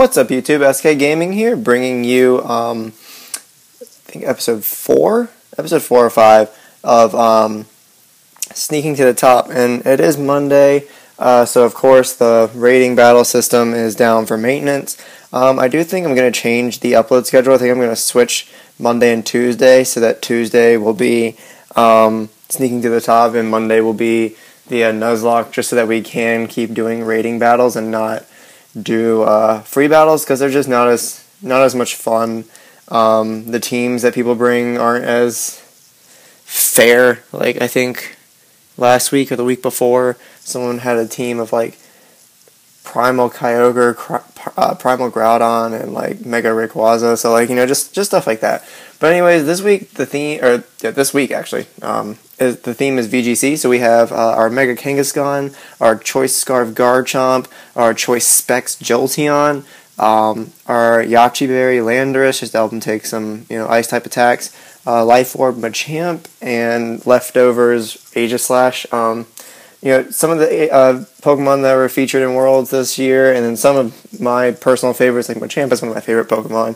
What's up, YouTube? SK Gaming here, bringing you, I think episode 4 or 5 of Sneaking to the Top, and it is Monday, so of course the rating battle system is down for maintenance. I do think I'm going to change the upload schedule. I think I'm going to switch Monday and Tuesday, so that Tuesday will be Sneaking to the Top, and Monday will be the Nuzlocke, just so that we can keep doing rating battles and not do free battles, because they're just not as much fun. The teams that people bring aren't as fair. Like, I think last week or the week before, someone had a team of like Primal Kyogre, Primal Groudon, and like Mega Rayquaza. So like, just stuff like that. But anyways, this week the theme, this week actually, the theme is VGC. So we have our Mega Kangaskhan, our Choice Scarf Garchomp, our Choice Specs Jolteon, our Yache Berry Landorus, just to help him take some ice type attacks, Life Orb Machamp, and leftovers Aegislash. Some of the Pokemon that were featured in Worlds this year, and then some of my personal favorites, like Machamp is one of my favorite Pokemon.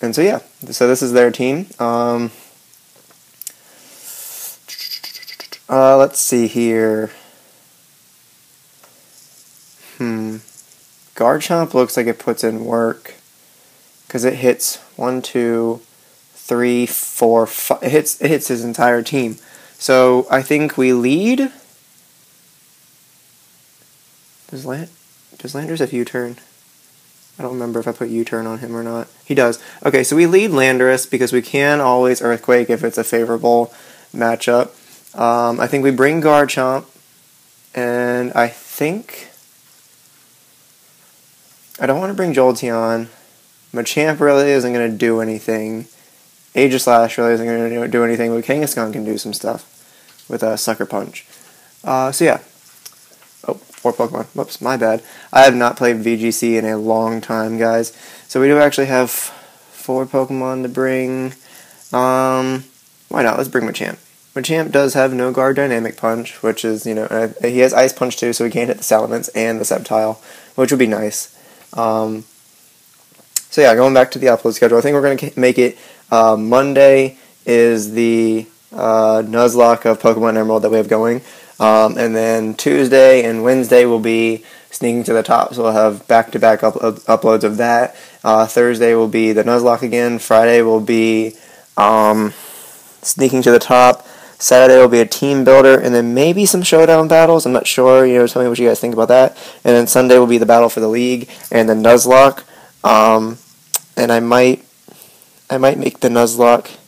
And so yeah, so this is their team. Let's see here. Garchomp looks like it puts in work, because it hits 1, 2, 3, 4, 5. It hits his entire team. So I think we lead. Does Landorus have U-turn? I don't remember if I put U-turn on him or not. He does. Okay, so we lead Landorus because we can always Earthquake if it's a favorable matchup. I think we bring Garchomp, and I think I don't want to bring Jolteon. Machamp really isn't going to do anything. Aegislash really isn't going to do anything, but Kangaskhan can do some stuff with a Sucker Punch. So yeah. Oh, 4 Pokemon. Whoops, my bad. I have not played VGC in a long time, guys. So we do actually have 4 Pokemon to bring. Why not? Let's bring Machamp. Machamp does have no guard dynamic punch, which is, he has Ice Punch too, so he can't hit the Salamence and the Sceptile, which would be nice. So yeah, going back to the upload schedule, I think we're going to make it Monday is the Nuzlocke of Pokemon Emerald that we have going. And then Tuesday and Wednesday will be Sneaking to the Top, so we'll have back-to-back uploads of that. Thursday will be the Nuzlocke again. Friday will be Sneaking to the Top. Saturday will be a team builder, and then maybe some showdown battles. I'm not sure. Tell me what you guys think about that. And then Sunday will be the battle for the league and the Nuzlocke. And I might make the Nuzlocke.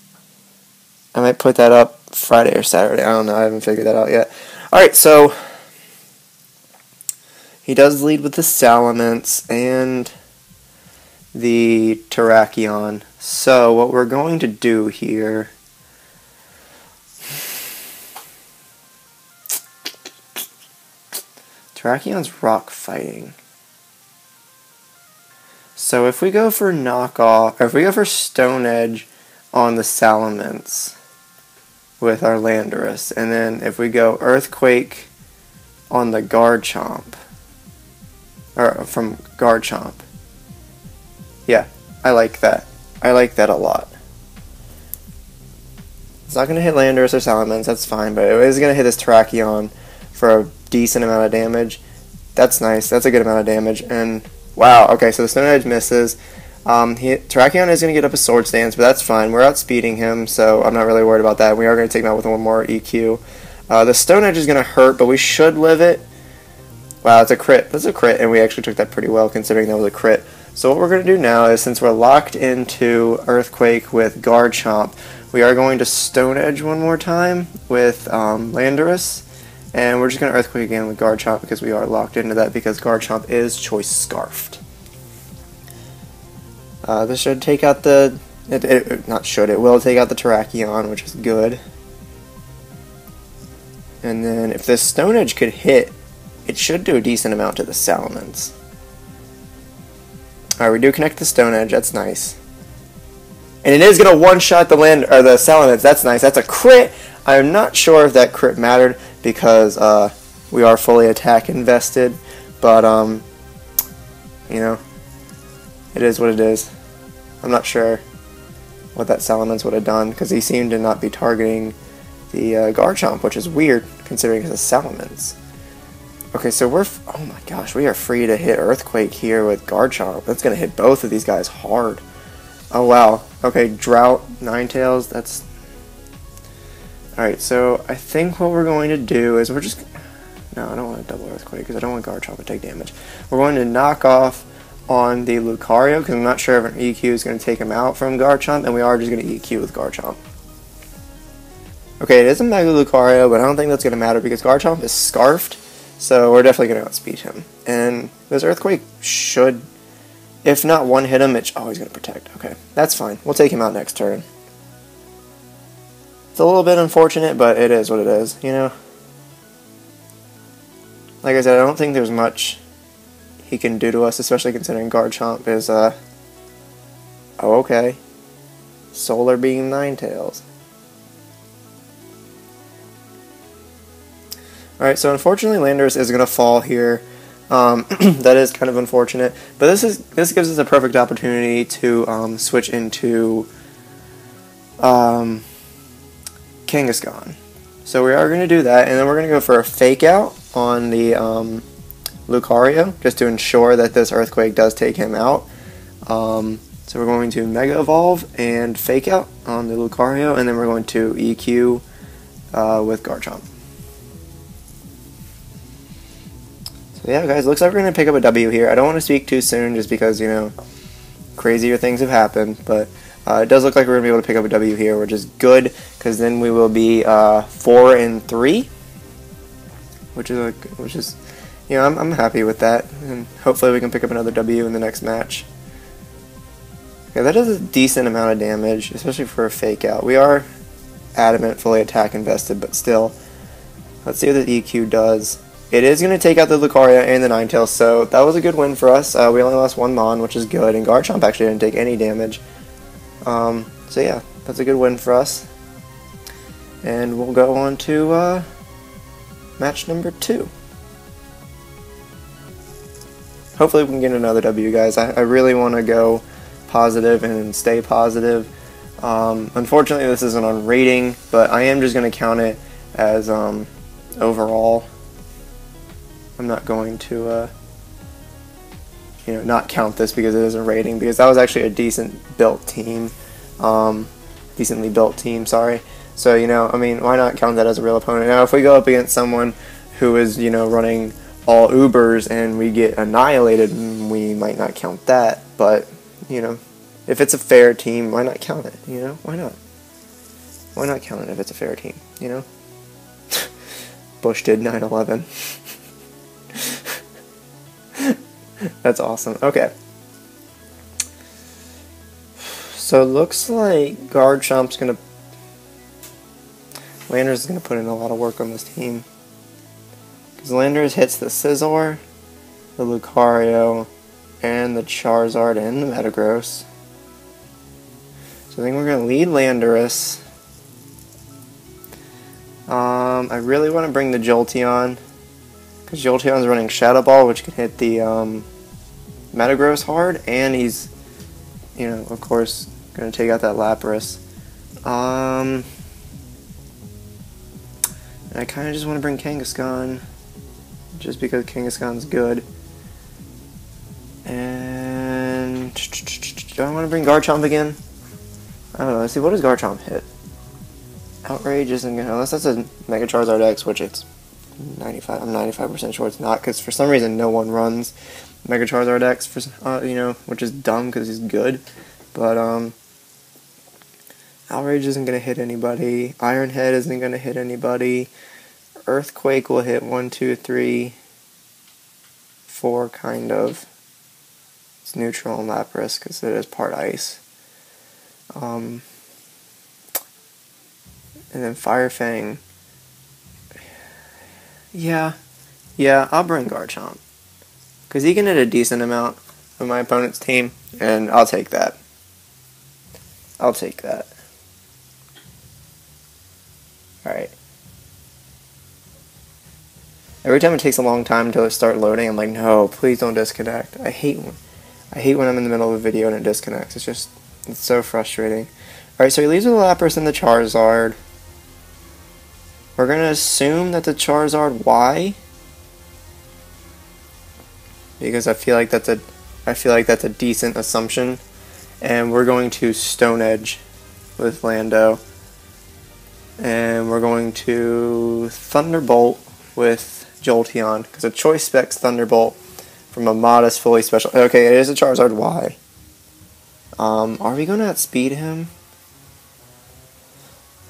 I might put that up Friday or Saturday. I don't know. I haven't figured that out yet. Alright, so he does lead with the Salamence and the Terrakion. So what we're going to do here, Terrakion's rock fighting. So if we go for knockoff, or if we go for Stone Edge on the Salamence with our Landorus, and then if we go Earthquake on the Garchomp, or from Garchomp, yeah, I like that. I like that a lot. It's not going to hit Landorus or Salamence, that's fine, but it is going to hit this Terrakion for a decent amount of damage. That's nice. That's a good amount of damage. And wow, okay, so the Stone Edge misses. Terrakion is going to get up a Sword Stance, but that's fine. We're outspeeding him, so I'm not really worried about that. We are going to take him out with one more EQ. The Stone Edge is going to hurt, but we should live it. Wow, that's a crit. That's a crit, and we actually took that pretty well, considering that was a crit. So what we're going to do now is, since we're locked into Earthquake with Garchomp, we are going to Stone Edge one more time with Landorus. And we're just going to Earthquake again with Garchomp because we are locked into that, because Garchomp is Choice Scarfed. This should take out the... it will take out the Terrakion, which is good. And then if this Stone Edge could hit, it should do a decent amount to the Salamence. Alright, we do connect the Stone Edge, that's nice. And it is going to one-shot the Salamence, that's nice. That's a crit! I'm not sure if that crit mattered, because we are fully attack invested, but you know. It is what it is. I'm not sure what that Salamence would have done, because he seemed to not be targeting the Garchomp, which is weird, considering it's a Salamence. Okay, so oh my gosh, we are free to hit Earthquake here with Garchomp. That's going to hit both of these guys hard. Oh wow. Okay, Drought, Ninetales, that's... Alright, so I think what we're going to do is we're just... No, I don't want to double Earthquake because I don't want Garchomp to take damage. We're going to knock off on the Lucario because I'm not sure if an EQ is going to take him out from Garchomp, and we are just going to EQ with Garchomp. Okay, it is a Mega Lucario, but I don't think that's going to matter because Garchomp is Scarfed, so we're definitely going to outspeed him. And this Earthquake should, if not one hit him, it's always going to protect. Okay, that's fine. We'll take him out next turn. It's a little bit unfortunate, but it is what it is, you know? Like I said, I don't think there's much he can do to us, especially considering Garchomp is, oh, okay. Solar Beam Ninetales. Alright, so unfortunately Landorus is going to fall here. That is kind of unfortunate. But this gives us a perfect opportunity to switch into Kangaskhan. So we are going to do that, and then we're going to go for a Fake Out on the Lucario, just to ensure that this Earthquake does take him out. So we're going to Mega Evolve and Fake Out on the Lucario, and then we're going to EQ with Garchomp. So yeah, guys, looks like we're going to pick up a W here. I don't want to speak too soon just because, you know, crazier things have happened, but it does look like we're going to be able to pick up a W here, which is good, because then we will be 4-3, which is, you know, I'm happy with that, and hopefully we can pick up another W in the next match. Okay, that does a decent amount of damage, especially for a Fake Out. We are adamant, fully attack invested, but still, let's see what the EQ does. It is going to take out the Lucario and the Ninetales, so that was a good win for us. We only lost one Mon, which is good, and Garchomp actually didn't take any damage. So yeah, that's a good win for us. And we'll go on to match number 2. Hopefully we can get another W, guys. I really want to go positive and stay positive. Unfortunately, this isn't on rating, but I am just going to count it as overall. I'm not going to you know, not count this because it isn't rating, because that was actually a decently built team, sorry. So, you know, I mean, why not count that as a real opponent? Now, if we go up against someone who is, you know, running all Ubers and we get annihilated, we might not count that, but, you know, if it's a fair team, why not count it, you know? Why not? Why not count it if it's a fair team, you know? Bush did 9/11. That's awesome. Okay. So it looks like Garchomp's gonna... Landorus is gonna put in a lot of work on this team. Because Landorus hits the Scizor, the Lucario, and the Charizard, and the Metagross. So I think we're gonna lead Landorus. I really want to bring the Jolteon, because Jolteon's running Shadow Ball, which can hit the Metagross hard, and he's, you know, of course, going to take out that Lapras. And I kind of just want to bring Kangaskhan, just because Kangaskhan's good. And do I want to bring Garchomp again? I don't know. Let's see, what does Garchomp hit? Outrage isn't gonna, unless that's a Mega Charizard X, which it's 95. I'm 95% sure it's not, because for some reason no one runs Mega Charizard X for you know, which is dumb because he's good. But Outrage isn't gonna hit anybody. Iron Head isn't gonna hit anybody. Earthquake will hit 1, 2, 3, 4 kind of. It's neutral on Lapras because it is part ice. And then Fire Fang. Yeah, I'll bring Garchomp, because he can hit a decent amount of my opponent's team, and I'll take that. Alright. Every time it takes a long time to start loading, I'm like, no, please don't disconnect. I hate when I'm in the middle of a video and it disconnects. It's so frustrating. Alright, so he leaves with the Lapras and the Charizard. We're gonna assume that the Charizard Y, because I feel like that's a decent assumption. And we're going to Stone Edge with Lando. And we're going to Thunderbolt with Jolteon, because a Choice Specs Thunderbolt from a modest fully special. Okay, it is a Charizard Y. Are we going to outspeed him?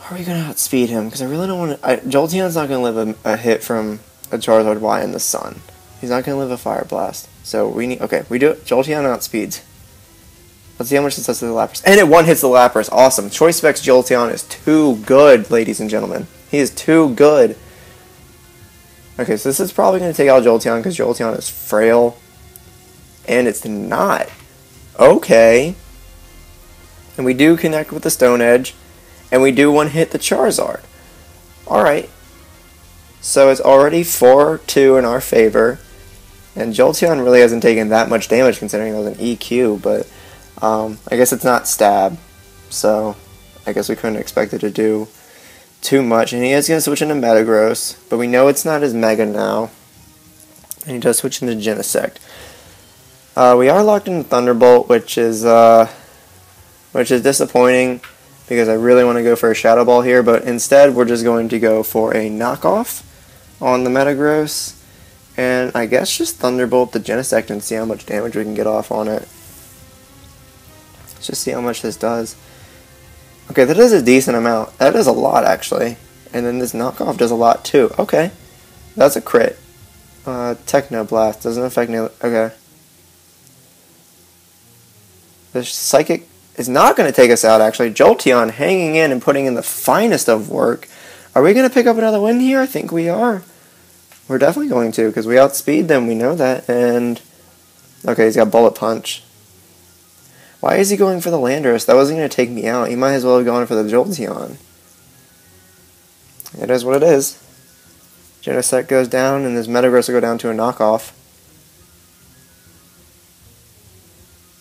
Because I really don't want to. Jolteon's not going to live a hit from a Charizard Y in the sun. He's not going to live a Fire Blast. So we need. Okay, we do it. Jolteon outspeeds. Let's see how much this does to the Lapras. And it one-hits the Lapras. Awesome. Choice Specs Jolteon is too good, ladies and gentlemen. He is too good. Okay, so this is probably going to take out Jolteon because Jolteon is frail. And it's not. Okay. And we do connect with the Stone Edge. And we do one-hit the Charizard. Alright. So it's already 4-2 in our favor. And Jolteon really hasn't taken that much damage considering it was an EQ, but I guess it's not stab. So I guess we couldn't expect it to do too much. And he is going to switch into Metagross, but we know it's not his Mega now. And he does switch into Genesect. We are locked into Thunderbolt, which is disappointing because I really want to go for a Shadow Ball here, but instead we're just going to go for a knockoff on the Metagross. And I guess just Thunderbolt the Genesect and see how much damage we can get off on it. Let's just see how much this does. Okay, that is a decent amount. That is a lot, actually. And then this knockoff does a lot, too. Okay. That's a crit. Techno Blast doesn't affect me. Okay. The Psychic is not going to take us out, actually. Jolteon hanging in and putting in the finest of work. Are we going to pick up another win here? I think we are. We're definitely going to, because we outspeed them, we know that, and... Okay, he's got Bullet Punch. Why is he going for the Landorus? That wasn't going to take me out. He might as well have gone for the Jolteon. It is what it is. Genesect goes down, and this Metagross will go down to a knockoff.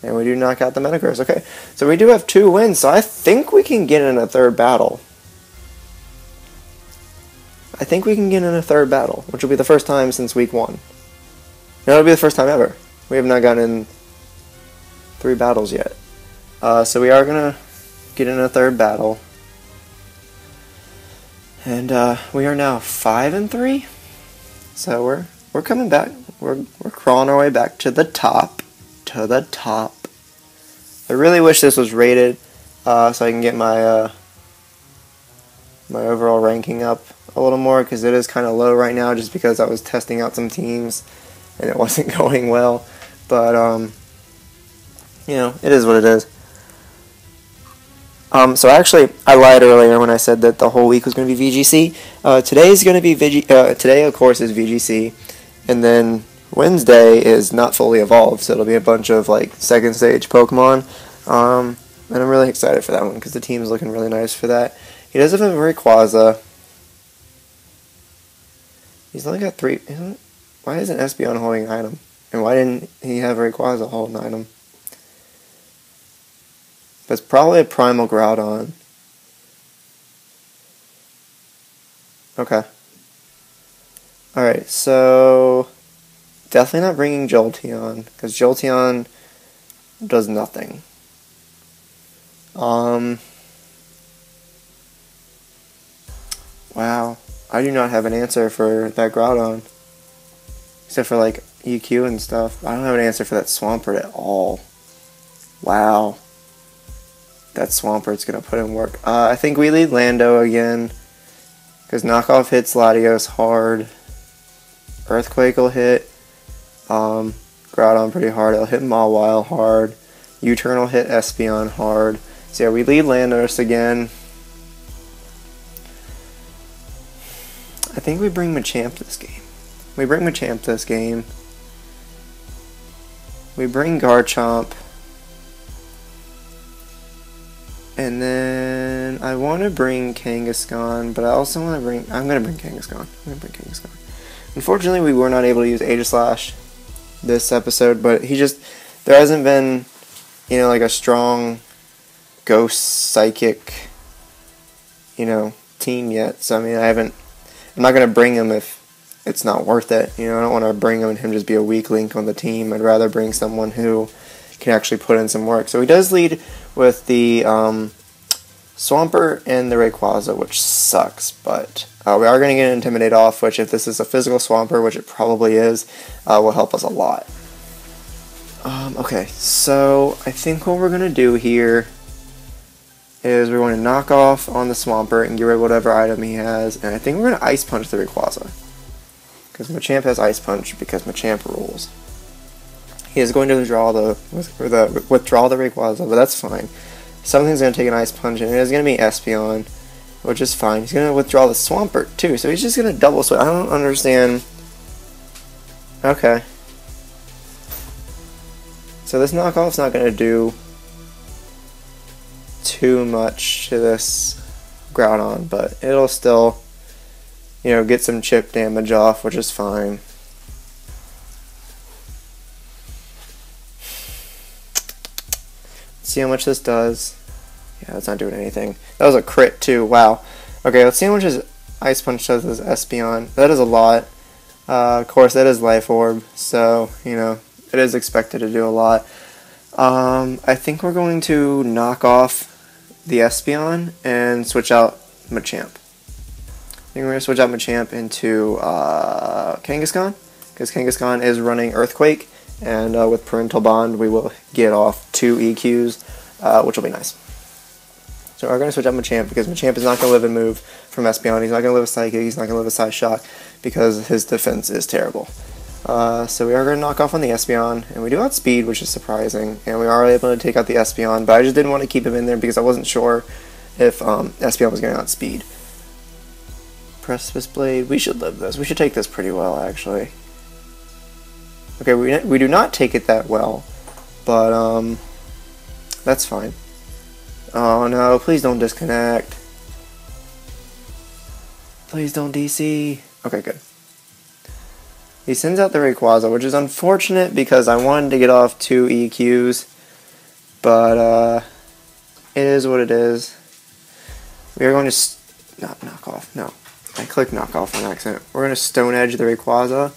And we do knock out the Metagross. Okay, so we do have 2 wins, so I think we can get in a third battle. I think we can get in a third battle, which will be the first time since week 1. No, it'll be the first time ever. We have not gotten in 3 battles yet. So we are going to get in a third battle. And we are now 5-3. So we're coming back. We're crawling our way back to the top. To the top. I really wish this was rated so I can get my my overall ranking up a little more, because it is kind of low right now just because I was testing out some teams and it wasn't going well. But you know, it is what it is. So actually, I lied earlier when I said that the whole week was going to be VGC. Today's going to be today, of course, is VGC, and then Wednesday is not fully evolved, so it'll be a bunch of like second stage Pokemon. And I'm really excited for that one because the team's looking really nice for that. He does have a Rayquaza. He's only got 3. Why isn't Espeon holding an item? And why didn't he have Rayquaza hold an item? That's probably a Primal Groudon. Okay. Alright, so... Definitely not bringing Jolteon, because Jolteon does nothing. Wow. I do not have an answer for that Groudon. Except for, like, EQ and stuff. I don't have an answer for that Swampert at all. Wow. That Swampert's gonna put in work. I think we lead Lando again. Because knockoff hits Latios hard. Earthquake will hit Groudon pretty hard. It'll hit Mawile hard. U-turn will hit Espeon hard. So yeah, we lead Landos again. I think we bring Machamp this game. We bring Garchomp. And then I want to bring Kangaskhan, but I also want to bring... I'm going to bring Kangaskhan. Unfortunately, we were not able to use Aegislash this episode, but there hasn't been, like a strong ghost psychic, team yet. So, I mean, I'm not going to bring him if it's not worth it. I don't want to bring him and him just be a weak link on the team. I'd rather bring someone who can actually put in some work. So he does lead with the Swampert and the Rayquaza, which sucks, but we are going to get Intimidate off, which if this is a physical Swampert, which it probably is, will help us a lot. Okay, so I think what we're going to do here is we're going to knock off on the Swampert and get rid of whatever item he has, and I think we're going to Ice Punch the Rayquaza. Because Machamp has Ice Punch, because Machamp rules. He is going to withdraw the Rayquaza, but that's fine. Something's going to take an Ice Punch, and it is going to be Espeon, which is fine. He's going to withdraw the Swampert, too, so he's just going to double switch. I don't understand. Okay. So this knockoff's not going to do too much to this Groudon, but it'll still, get some chip damage off, which is fine. Let's see how much this does. Yeah, that's not doing anything. That was a crit too, wow. Okay, let's see how much his Ice Punch does this Espeon. That is a lot. Of course, that is Life Orb, so, it is expected to do a lot. I think we're going to knock off the Espeon and switch out Machamp. I think we're going to switch out Machamp into Kangaskhan, because Kangaskhan is running Earthquake, and with Parental Bond we will get off 2 EQs, which will be nice. So we're going to switch out Machamp, because Machamp is not going to live and move from Espeon. He's not going to live a Psychic, he's not going to live a Psy Shock, because his defense is terrible. So we are going to knock off on the Espeon, and we do outspeed, which is surprising, and we are able to take out the Espeon, but I just didn't want to keep him in there because I wasn't sure if Espeon was going to outspeed. Precipice Blade, we should live this. We should take this pretty well, actually. Okay, we do not take it that well, but that's fine. Oh no, please don't disconnect. Please don't DC. Okay, good. He sends out the Rayquaza, which is unfortunate because I wanted to get off 2 EQs, but it is what it is. We are going to not knock off. No, I clicked knock off on accident. We're going to Stone Edge the Rayquaza,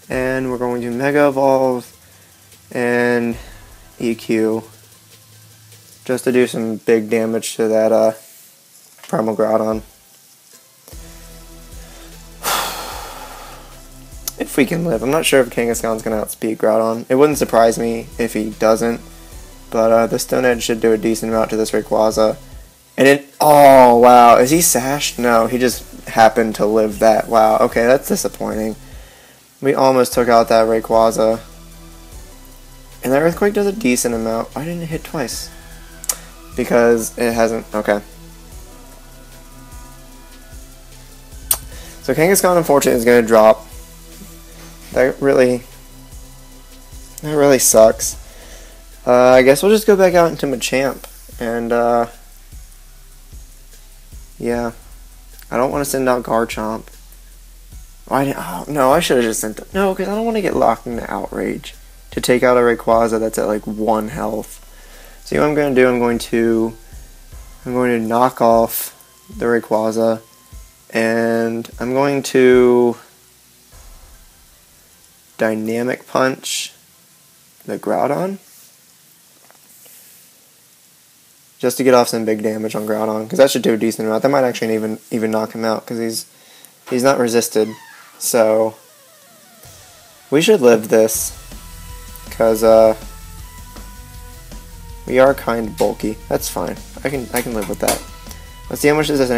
and we're going to Mega Evolve and EQ just to do some big damage to that Primal Groudon. If we can live. I'm not sure if Kangaskhan's going to outspeed Groudon. It wouldn't surprise me if he doesn't, but the Stone Edge should do a decent amount to this Rayquaza. And oh wow, is he sashed? No, he just happened to live that. Wow, okay, that's disappointing. We almost took out that Rayquaza. And that Earthquake does a decent amount. Why didn't it hit twice? Because it hasn't, okay. So Kangaskhan, unfortunately, is going to drop. That really sucks. I guess we'll just go back out into Machamp, and yeah, I don't want to send out Garchomp. Oh, no, I should have just sent no, because I don't want to get locked into Outrage to take out a Rayquaza that's at like 1 health. So what I'm going to do, I'm going to knock off the Rayquaza, and I'm going to Dynamic Punch the Groudon just to get off some big damage on Groudon, because that should do a decent amount. That might actually even knock him out, because he's not resisted. So we should live this, because we are kind of bulky. That's fine. I can live with that. Let's see how much this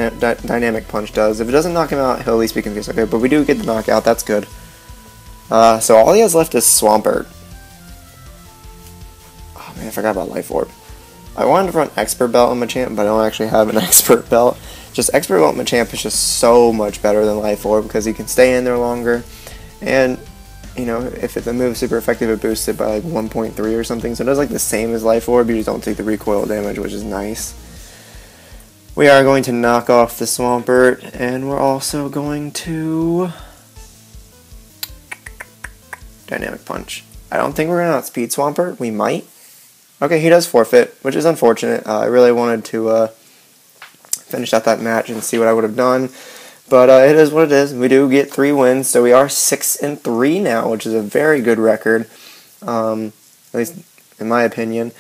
Dynamic Punch does. If it doesn't knock him out, he'll at least be confused. Okay, but we do get the knockout. That's good. So all he has left is Swampert. Oh man, I forgot about Life Orb. I wanted to run Expert Belt on Machamp, but I don't actually have an Expert Belt. Just Expert Belt Machamp is just so much better than Life Orb, because he can stay in there longer. And, if the move's super effective, it boosts it by like 1.3 or something. So it does like the same as Life Orb, you just don't take the recoil damage, which is nice. We are going to knock off the Swampert, and we're also going to Dynamic Punch. I don't think we're going to outspeed Swampert. We might. Okay, he does forfeit, which is unfortunate. I really wanted to finish out that match and see what I would have done. But it is what it is. We do get 3 wins, so we are 6-3 now, which is a very good record, at least in my opinion.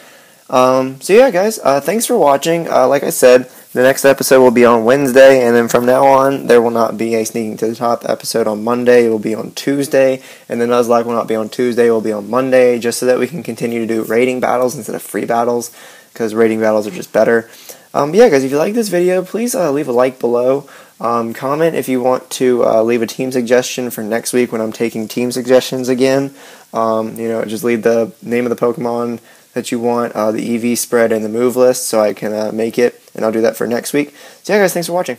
So yeah, guys, thanks for watching. Like I said, the next episode will be on Wednesday, and then from now on, there will not be a Sneaking to the Top episode on Monday. It will be on Tuesday, and the Nuzlocke will not be on Tuesday. It will be on Monday, just so that we can continue to do rating battles instead of free battles, because rating battles are just better. But yeah, guys, if you like this video, please leave a like below. Comment if you want to leave a team suggestion for next week when I'm taking team suggestions again. Just leave the name of the Pokemon that you want, the EV spread, and the move list so I can make it, and I'll do that for next week. So yeah, guys, thanks for watching.